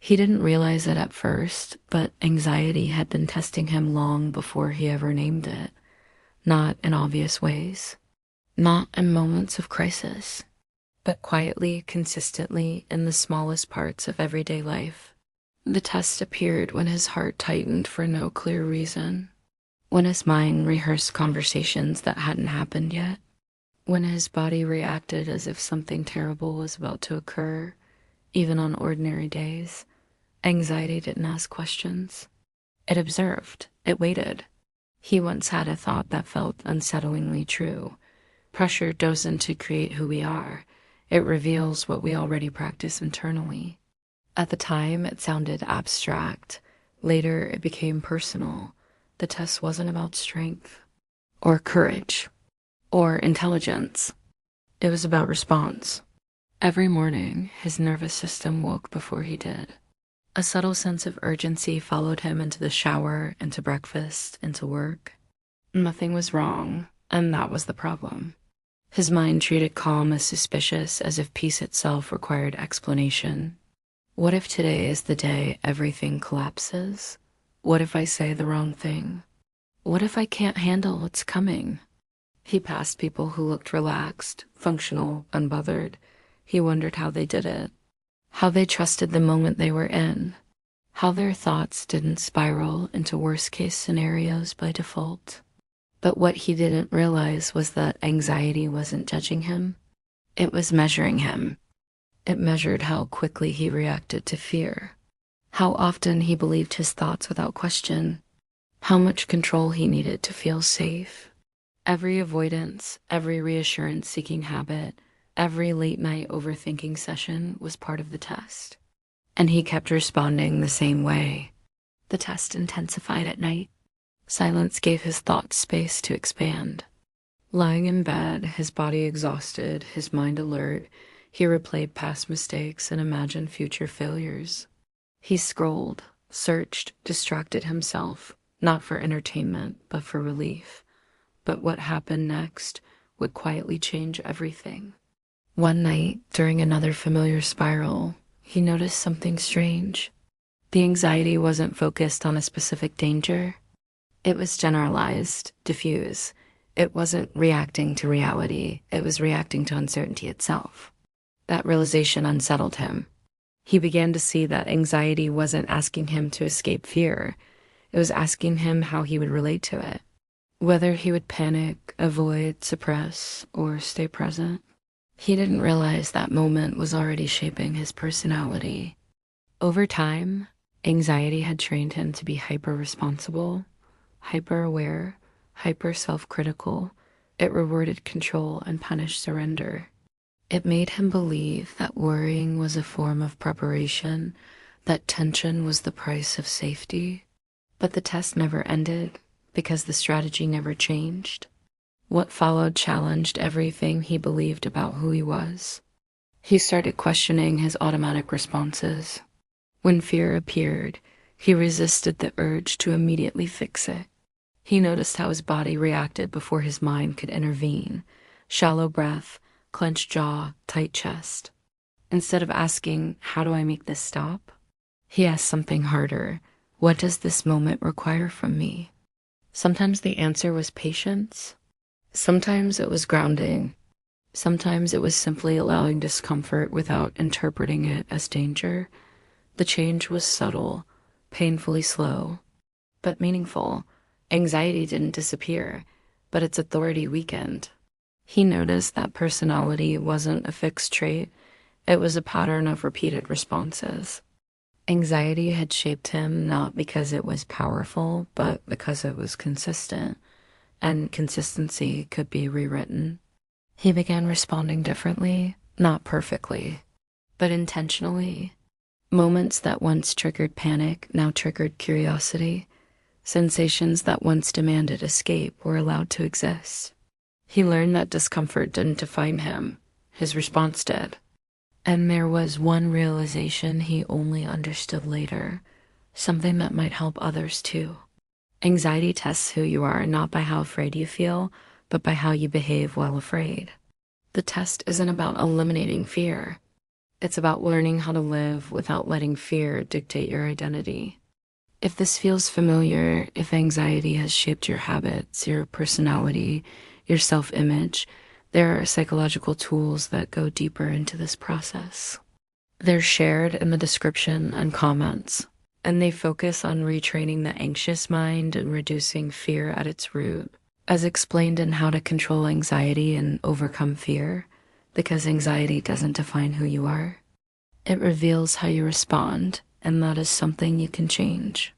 He didn't realize it at first, but anxiety had been testing him long before he ever named it. Not in obvious ways, not in moments of crisis, but quietly, consistently in the smallest parts of everyday life. The test appeared when his heart tightened for no clear reason, when his mind rehearsed conversations that hadn't happened yet, when his body reacted as if something terrible was about to occur, even on ordinary days. Anxiety didn't ask questions. It observed. It waited. He once had a thought that felt unsettlingly true. Pressure doesn't to create who we are. It reveals what we already practice internally. At the time, it sounded abstract. Later, it became personal. The test wasn't about strength, or courage, or intelligence. It was about response. Every morning, his nervous system woke before he did. A subtle sense of urgency followed him into the shower, into breakfast, into work. Nothing was wrong, and that was the problem. His mind treated calm as suspicious, as if peace itself required explanation. What if today is the day everything collapses? What if I say the wrong thing? What if I can't handle what's coming? He passed people who looked relaxed, functional, unbothered. He wondered how they did it, how they trusted the moment they were in, how their thoughts didn't spiral into worst-case scenarios by default. But what he didn't realize was that anxiety wasn't judging him. It was measuring him. It measured how quickly he reacted to fear, how often he believed his thoughts without question, how much control he needed to feel safe. Every avoidance, every reassurance-seeking habit, every late-night overthinking session was part of the test. And he kept responding the same way. The test intensified at night. Silence gave his thoughts space to expand. Lying in bed, his body exhausted, his mind alert, he replayed past mistakes and imagined future failures. He scrolled, searched, distracted himself, not for entertainment, but for relief. But what happened next would quietly change everything. One night, during another familiar spiral, he noticed something strange. The anxiety wasn't focused on a specific danger. It was generalized, diffuse. It wasn't reacting to reality. It was reacting to uncertainty itself. That realization unsettled him. He began to see that anxiety wasn't asking him to escape fear. It was asking him how he would relate to it. Whether he would panic, avoid, suppress, or stay present. He didn't realize that moment was already shaping his personality. Over time, anxiety had trained him to be hyper-responsible, hyper-aware, hyper-self-critical. It rewarded control and punished surrender. It made him believe that worrying was a form of preparation, that tension was the price of safety. But the test never ended because the strategy never changed. What followed challenged everything he believed about who he was. He started questioning his automatic responses. When fear appeared, he resisted the urge to immediately fix it. He noticed how his body reacted before his mind could intervene. Shallow breath, clenched jaw, tight chest. Instead of asking, "How do I make this stop?" he asked something harder. "What does this moment require from me?" Sometimes the answer was patience. Sometimes it was grounding. Sometimes it was simply allowing discomfort without interpreting it as danger. The change was subtle, painfully slow, but meaningful. Anxiety didn't disappear, but its authority weakened. He noticed that personality wasn't a fixed trait. It was a pattern of repeated responses. Anxiety had shaped him not because it was powerful, but because it was consistent. And consistency could be rewritten. He began responding differently, not perfectly, but intentionally. Moments that once triggered panic now triggered curiosity. Sensations that once demanded escape were allowed to exist. He learned that discomfort didn't define him. His response did. And there was one realization he only understood later, something that might help others too. Anxiety tests who you are not by how afraid you feel, but by how you behave while afraid. The test isn't about eliminating fear. It's about learning how to live without letting fear dictate your identity. If this feels familiar, if anxiety has shaped your habits, your personality, your self-image, there are psychological tools that go deeper into this process. They're shared in the description and comments, and they focus on retraining the anxious mind and reducing fear at its root, as explained in How to Control Anxiety and Overcome Fear, because anxiety doesn't define who you are. It reveals how you respond, and that is something you can change.